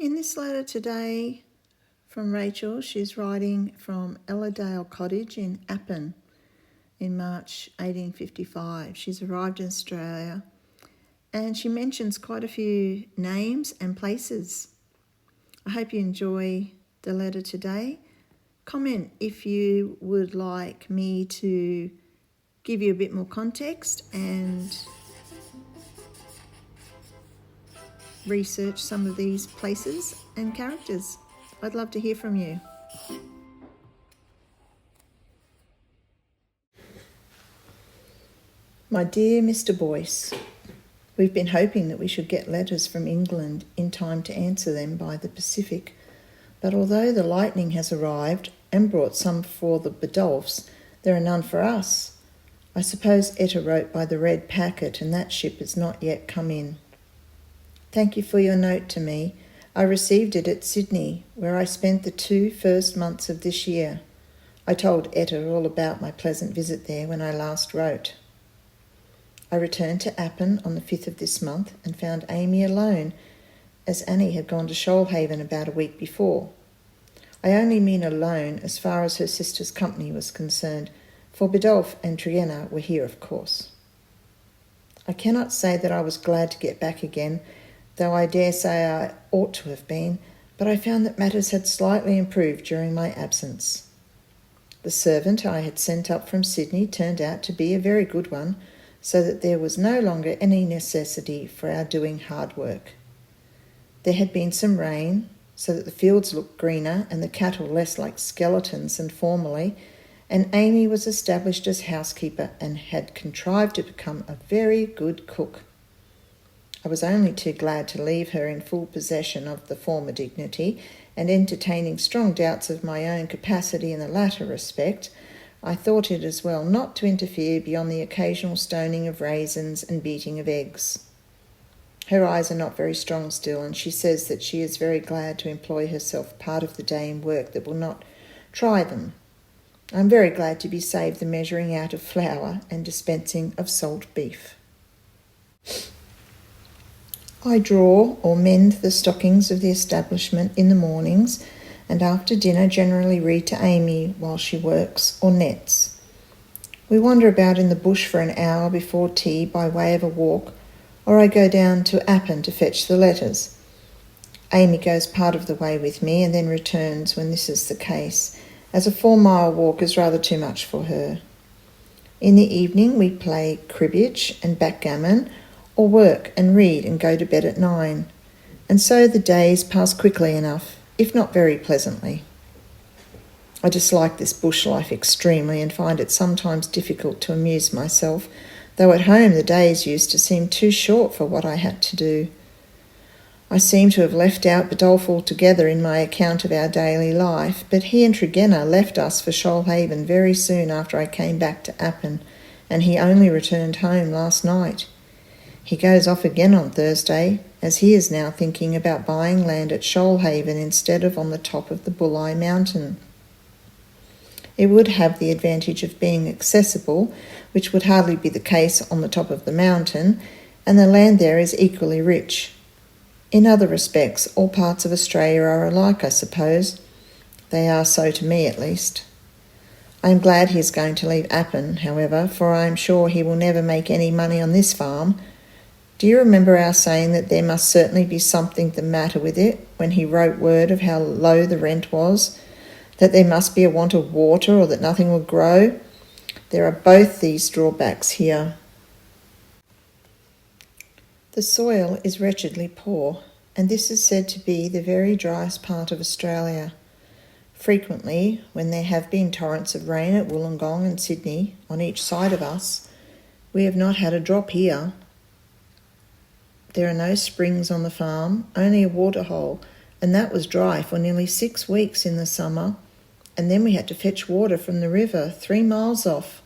In this letter today from Rachel, she's writing from Ellardale Cottage in Appin in March 1855. She's arrived in Australia and she mentions quite a few names and places. I hope you enjoy the letter today. Comment if you would like me to give you a bit more context and research some of these places and characters. I'd love to hear from you. My dear Mr. Boyce, we've been hoping that we should get letters from England in time to answer them by the Pacific, but although the Lightning has arrived and brought some for the Biddulphs, there are none for us. I suppose Etta wrote by the red packet and that ship has not yet come in. Thank you for your note to me. I received it at Sydney, where I spent the 2 first months of this year. I told Etta all about my pleasant visit there when I last wrote. I returned to Appin on the 5th of this month and found Amy alone, as Annie had gone to Shoalhaven about a week before. I only mean alone as far as her sister's company was concerned, for Biddulph and Triana were here, of course. I cannot say that I was glad to get back again, though I dare say I ought to have been, but I found that matters had slightly improved during my absence. The servant I had sent up from Sydney turned out to be a very good one, so that there was no longer any necessity for our doing hard work. There had been some rain, so that the fields looked greener and the cattle less like skeletons than formerly, and Amy was established as housekeeper and had contrived to become a very good cook. I was only too glad to leave her in full possession of the former dignity, and entertaining strong doubts of my own capacity in the latter respect, I thought it as well not to interfere beyond the occasional stoning of raisins and beating of eggs. Her eyes are not very strong still, and she says that she is very glad to employ herself part of the day in work that will not try them. I am very glad to be saved the measuring out of flour and dispensing of salt beef. I draw or mend the stockings of the establishment in the mornings, and after dinner generally read to Amy while she works or nets. We wander about in the bush for an hour before tea by way of a walk, or I go down to Appin to fetch the letters. Amy goes part of the way with me and then returns when this is the case, as a 4-mile walk is rather too much for her. In the evening we play cribbage and backgammon, or work and read and go to bed at 9, and so the days pass quickly enough, if not very pleasantly. I dislike this bush life extremely and find it sometimes difficult to amuse myself, though at home the days used to seem too short for what I had to do. I seem to have left out Biddulph altogether in my account of our daily life, but he and Tregenna left us for Shoalhaven very soon after I came back to Appin, and he only returned home last night. He goes off again on Thursday, as he is now thinking about buying land at Shoalhaven instead of on the top of the Bulli Mountain. It would have the advantage of being accessible, which would hardly be the case on the top of the mountain, and the land there is equally rich. In other respects, all parts of Australia are alike, I suppose. They are so to me, at least. I am glad he is going to leave Appin, however, for I am sure he will never make any money on this farm. Do you remember our saying that there must certainly be something the matter with it when he wrote word of how low the rent was, that there must be a want of water or that nothing would grow? There are both these drawbacks here. The soil is wretchedly poor, and this is said to be the very driest part of Australia. Frequently, when there have been torrents of rain at Wollongong and Sydney on each side of us, we have not had a drop here. There are no springs on the farm, only a waterhole, and that was dry for nearly 6 weeks in the summer, and then we had to fetch water from the river 3 miles off.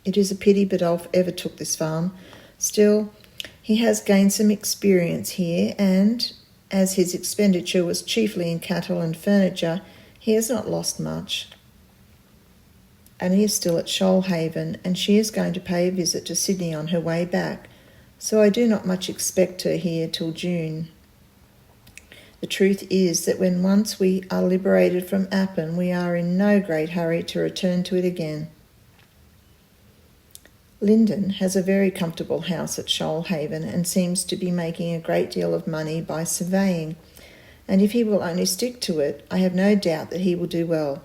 It is a pity Biddulph ever took this farm. Still, he has gained some experience here, and as his expenditure was chiefly in cattle and furniture, he has not lost much. Annie is still at Shoalhaven, and she is going to pay a visit to Sydney on her way back, so I do not much expect her here till June. The truth is that when once we are liberated from Appin, we are in no great hurry to return to it again. Lyndon has a very comfortable house at Shoalhaven and seems to be making a great deal of money by surveying, and if he will only stick to it, I have no doubt that he will do well.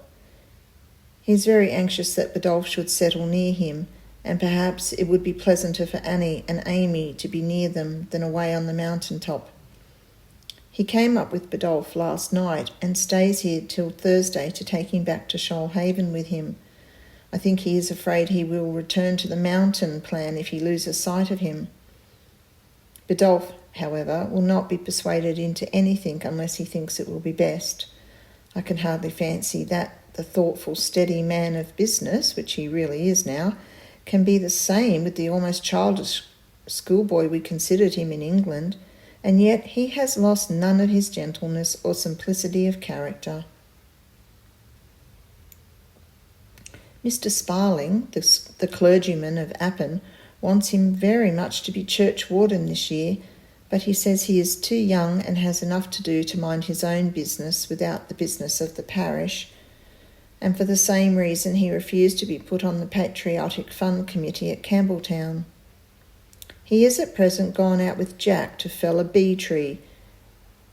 He is very anxious that Bidulph should settle near him, and perhaps it would be pleasanter for Annie and Amy to be near them than away on the mountain top. He came up with Bidulph last night and stays here till Thursday to take him back to Shoalhaven with him. I think he is afraid he will return to the mountain plan if he loses sight of him. Bidulph, however, will not be persuaded into anything unless he thinks it will be best. I can hardly fancy that the thoughtful, steady man of business, which he really is now, can be the same with the almost childish schoolboy we considered him in England, and yet he has lost none of his gentleness or simplicity of character. Mr. Sparling, the clergyman of Appin, wants him very much to be churchwarden this year, but he says he is too young and has enough to do to mind his own business without the business of the parish, and for the same reason he refused to be put on the Patriotic Fund Committee at Campbelltown. He is at present gone out with Jack to fell a bee tree,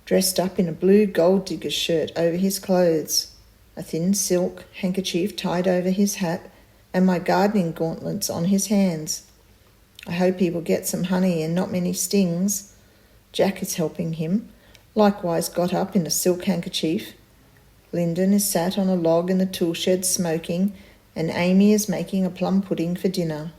dressed up in a blue gold digger's shirt over his clothes, a thin silk handkerchief tied over his hat, and my gardening gauntlets on his hands. I hope he will get some honey and not many stings. Jack is helping him, likewise got up in a silk handkerchief. Lyndon is sat on a log in the tool shed smoking, and Amy is making a plum pudding for dinner.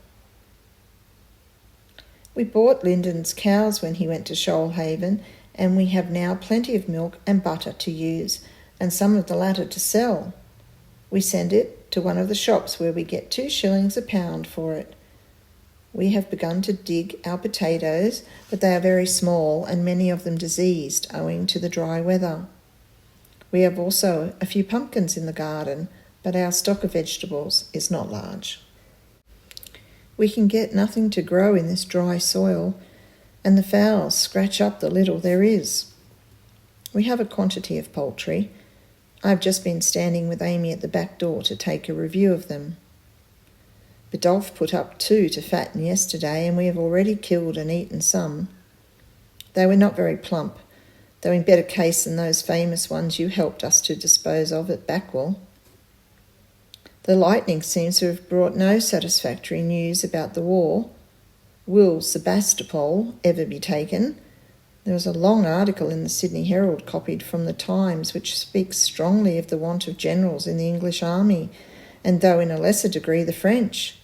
We bought Lyndon's cows when he went to Shoalhaven, and we have now plenty of milk and butter to use, and some of the latter to sell. We send it to one of the shops where we get 2 shillings a pound for it. We have begun to dig our potatoes, but they are very small and many of them diseased owing to the dry weather. We have also a few pumpkins in the garden, but our stock of vegetables is not large. We can get nothing to grow in this dry soil, and the fowls scratch up the little there is. We have a quantity of poultry. I have just been standing with Amy at the back door to take a review of them. Bidulph put up 2 to fatten yesterday, and we have already killed and eaten some. They were not very plump, though in better case than those famous ones you helped us to dispose of at Backwell. The lightning seems to have brought no satisfactory news about the war. Will Sebastopol ever be taken? There was a long article in the Sydney Herald copied from the Times which speaks strongly of the want of generals in the English army, and though in a lesser degree the French.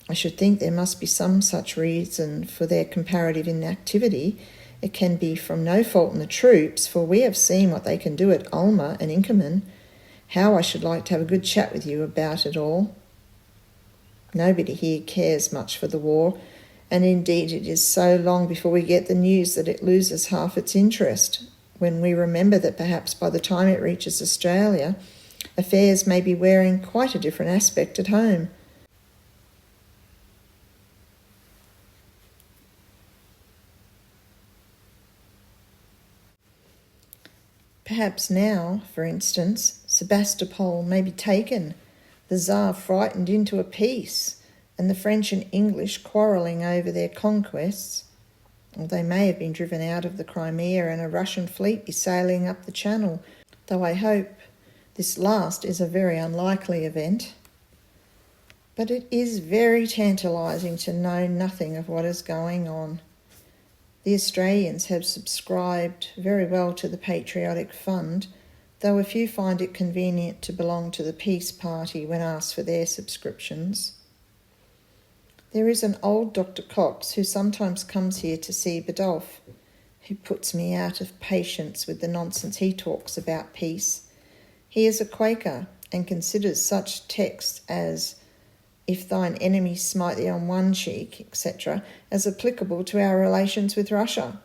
I should think there must be some such reason for their comparative inactivity. It can be from no fault in the troops, for we have seen what they can do at Ulmer and Inkerman. How I should like to have a good chat with you about it all. Nobody here cares much for the war, and indeed it is so long before we get the news that it loses half its interest, when we remember that perhaps by the time it reaches Australia, affairs may be wearing quite a different aspect at home. Perhaps now, for instance, Sebastopol may be taken, the Tsar frightened into a peace, and the French and English quarrelling over their conquests. Or they may have been driven out of the Crimea and a Russian fleet be sailing up the Channel, though I hope this last is a very unlikely event. But it is very tantalising to know nothing of what is going on. The Australians have subscribed very well to the Patriotic Fund, though a few find it convenient to belong to the Peace Party when asked for their subscriptions. There is an old Dr. Cox who sometimes comes here to see Bidulph, who puts me out of patience with the nonsense he talks about peace. He is a Quaker and considers such texts as "if thine enemy smite thee on one cheek," etc., as applicable to our relations with Russia.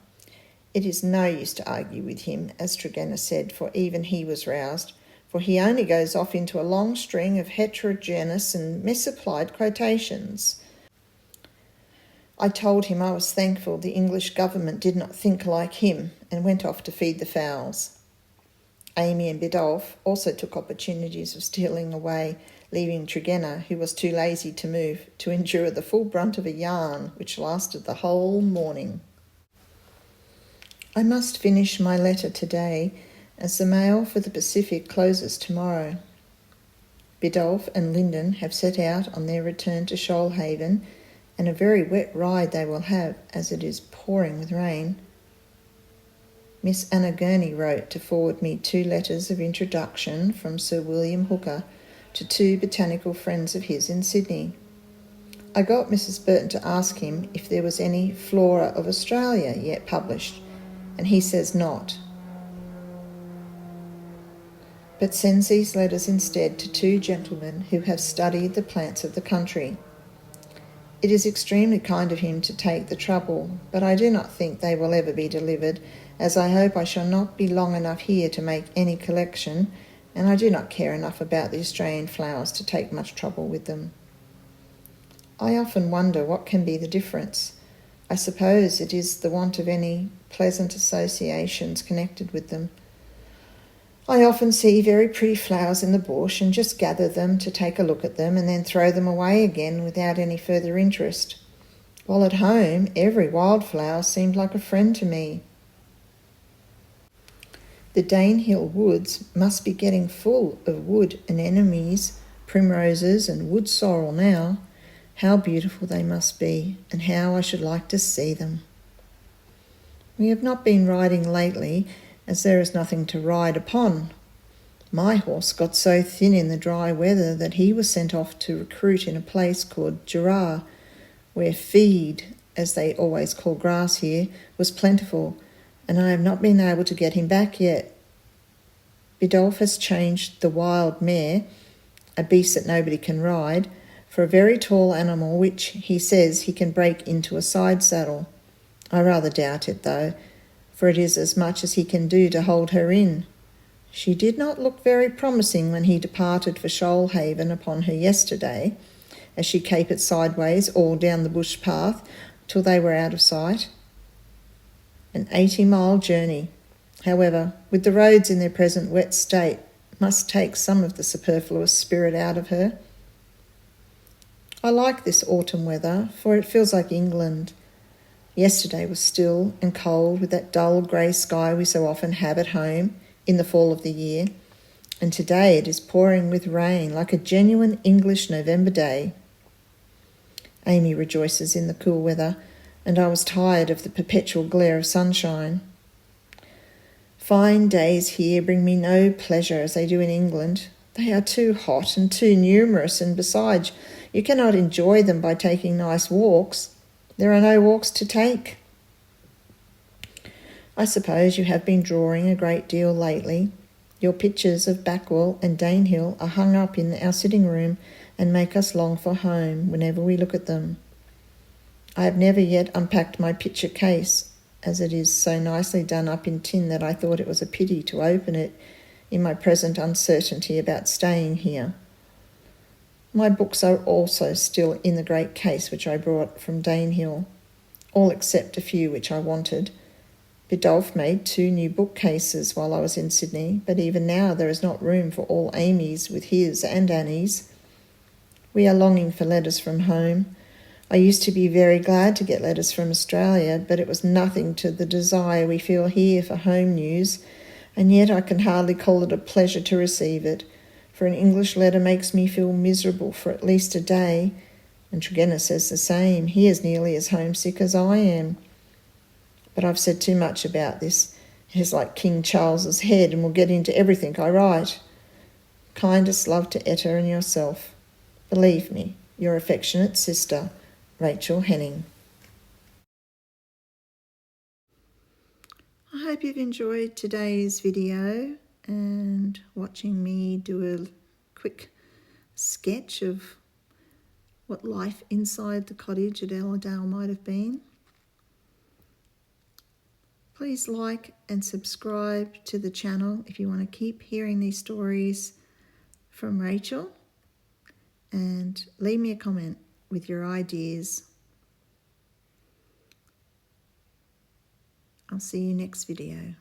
It is no use to argue with him, as Tregenna said, for even he was roused, for he only goes off into a long string of heterogeneous and misapplied quotations. I told him I was thankful the English government did not think like him and went off to feed the fowls. Amy and Bidulph also took opportunities of stealing away, leaving Tregenna, who was too lazy to move, to endure the full brunt of a yarn which lasted the whole morning. I must finish my letter today, as the mail for the Pacific closes tomorrow. Bidulph and Lyndon have set out on their return to Shoalhaven, and a very wet ride they will have, as it is pouring with rain. Miss Anna Gurney wrote to forward me 2 letters of introduction from Sir William Hooker to 2 botanical friends of his in Sydney. I got Mrs. Burton to ask him if there was any Flora of Australia yet published, and he says not, but sends these letters instead to 2 gentlemen who have studied the plants of the country. It is extremely kind of him to take the trouble, but I do not think they will ever be delivered, as I hope I shall not be long enough here to make any collection, and I do not care enough about the Australian flowers to take much trouble with them. I often wonder what can be the difference. I suppose it is the want of any pleasant associations connected with them. I often see very pretty flowers in the bush and just gather them to take a look at them and then throw them away again without any further interest. While at home, every wildflower seemed like a friend to me. The Danehill woods must be getting full of wood anemones, primroses and wood sorrel now. How beautiful they must be, and how I should like to see them. We have not been riding lately, as there is nothing to ride upon. My horse got so thin in the dry weather that he was sent off to recruit in a place called Girard, where feed, as they always call grass here, was plentiful, and I have not been able to get him back yet. Bidulph has changed the wild mare, a beast that nobody can ride, for a very tall animal which he says he can break into a side saddle. I rather doubt it, though, for it is as much as he can do to hold her in. She did not look very promising when he departed for Shoalhaven upon her yesterday, as she capered sideways all down the bush path till they were out of sight. An 80-mile journey, however, with the roads in their present wet state, must take some of the superfluous spirit out of her. I like this autumn weather, for it feels like England. Yesterday was still and cold with that dull grey sky we so often have at home in the fall of the year, and today it is pouring with rain like a genuine English November day. Amy rejoices in the cool weather, and I was tired of the perpetual glare of sunshine. Fine days here bring me no pleasure as they do in England. They are too hot and too numerous, and besides, you cannot enjoy them by taking nice walks. There are no walks to take. I suppose you have been drawing a great deal lately. Your pictures of Backwell and Danehill are hung up in our sitting room and make us long for home whenever we look at them. I have never yet unpacked my picture case, as it is so nicely done up in tin that I thought it was a pity to open it in my present uncertainty about staying here. My books are also still in the great case which I brought from Danehill, all except a few which I wanted. Bidulph made 2 new bookcases while I was in Sydney, but even now there is not room for all Amy's with his and Annie's. We are longing for letters from home. I used to be very glad to get letters from Australia, but it was nothing to the desire we feel here for home news, and yet I can hardly call it a pleasure to receive it, for an English letter makes me feel miserable for at least a day, and Tregenna says the same. He is nearly as homesick as I am. But I've said too much about this. It is like King Charles's head and will get into everything I write. Kindest love to Etta and yourself. Believe me, your affectionate sister, Rachel Henning. I hope you've enjoyed today's video and watching me do a quick sketch of what life inside the cottage at Ellerdale might have been. Please like and subscribe to the channel if you want to keep hearing these stories from Rachel, and leave me a comment with your ideas. I'll see you next video.